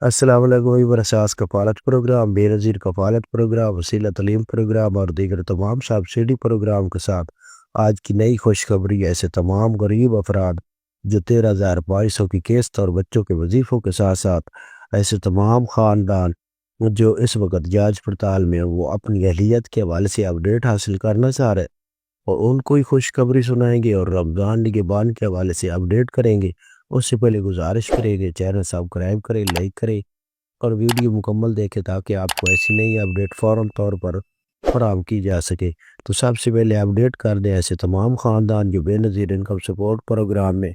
السلام علیکم وی برساس کفالت پروگرام، بے نظیر کفالت پروگرام، وسیلہ تعلیم پروگرام اور دیگر تمام سبسڈی پروگرام کے ساتھ آج کی نئی خوشخبری ایسے تمام غریب افراد جو 13,500 کی قسط اور بچوں کے وظیفوں کے ساتھ ساتھ ایسے تمام خاندان جو اس وقت جانچ پڑتال میں وہ اپنی اہلیت کے حوالے سے اپڈیٹ حاصل کرنا چاہ رہے اور ان کو ہی خوشخبری سنائیں گے اور رمضان نگہبان کے حوالے سے اپڈیٹ کریں گے۔ اس سے پہلے گزارش کریں گے چینل سبسکرائب کریں، لائک کریں اور ویڈیو مکمل دیکھیں تاکہ آپ کو ایسی نئی اپڈیٹ فوراً طور پر فراہم کی جا سکے۔ تو سب سے پہلے اپڈیٹ کر دیں ایسے تمام خاندان جو بے نظیر انکم سپورٹ پروگرام میں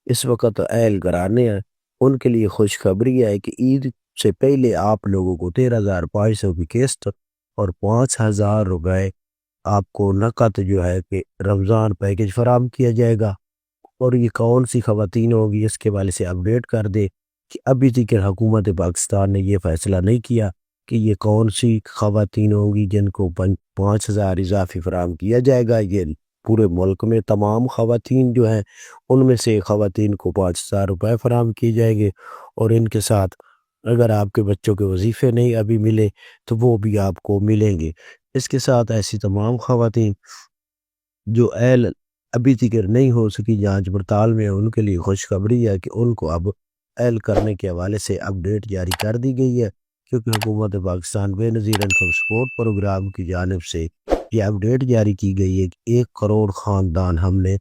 اس وقت اہل گرانے ہیں، ان کے لیے خوشخبری ہے کہ عید سے پہلے آپ لوگوں کو 13,500 کی قسط اور 5,000 روپے آپ کو نقد جو ہے کہ رمضان پیکج فراہم کیا جائے گا۔ اور یہ کون سی خواتین ہوگی اس کے والے سے اپڈیٹ کر دے کہ ابھی تک حکومت پاکستان نے یہ فیصلہ نہیں کیا کہ یہ کون سی خواتین ہوگی جن کو 5,000 اضافی فراہم کیا جائے گا۔ یہ پورے ملک میں تمام خواتین جو ہیں ان میں سے خواتین کو 5,000 روپے فراہم کیے جائیں گے، اور ان کے ساتھ اگر آپ کے بچوں کے وظیفے نہیں ابھی ملے تو وہ بھی آپ کو ملیں گے۔ اس کے ساتھ ایسی تمام خواتین جو اہل ابھی تک نہیں ہو سکی جانچ پڑتال میں، ان کے لیے خوشخبری ہے کہ ان کو اب اہل کرنے کے حوالے سے اپڈیٹ جاری کر دی گئی ہے، کیونکہ حکومت پاکستان بے نظیر انکم سپورٹ پروگرام کی جانب سے یہ اپڈیٹ جاری کی گئی ہے کہ 1 کروڑ خاندان ہم نے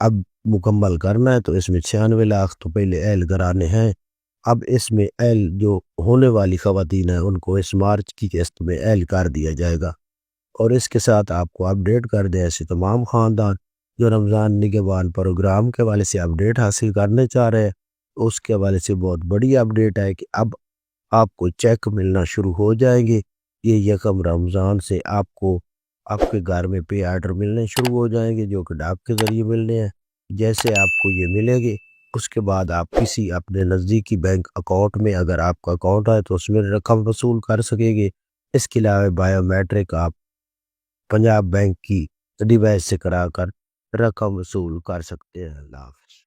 اب مکمل کرنا ہے۔ تو اس میں 96 لاکھ تو پہلے اہل گرانے ہیں، اب اس میں اہل جو ہونے والی خواتین ہیں ان کو اس مارچ کی قسط میں اہل کر دیا جائے گا۔ اور اس کے ساتھ آپ کو اپڈیٹ کر دیں ایسے تمام خاندان جو رمضان نگہبان پروگرام کے حوالے سے اپڈیٹ حاصل کرنے چاہ رہے ہیں، اس کے حوالے سے بہت بڑی اپڈیٹ ہے کہ اب آپ کو چیک ملنا شروع ہو جائیں گے۔ یہ 1 رمضان سے آپ کو آپ کے گھر میں پے آرڈر ملنے شروع ہو جائیں گے جو کہ ڈاک کے ذریعے ملنے ہیں۔ جیسے آپ کو یہ ملے گے اس کے بعد آپ کسی اپنے نزدیکی بینک اکاؤنٹ میں، اگر آپ کا اکاؤنٹ ہے تو اس میں رقم وصول کر سکیں گے۔ اس کے علاوہ بائیو میٹرک آپ پنجاب بینک کی ڈیوائس سے کرا کر رقم وصول کر سکتے ہیں۔ اللہ حافظ۔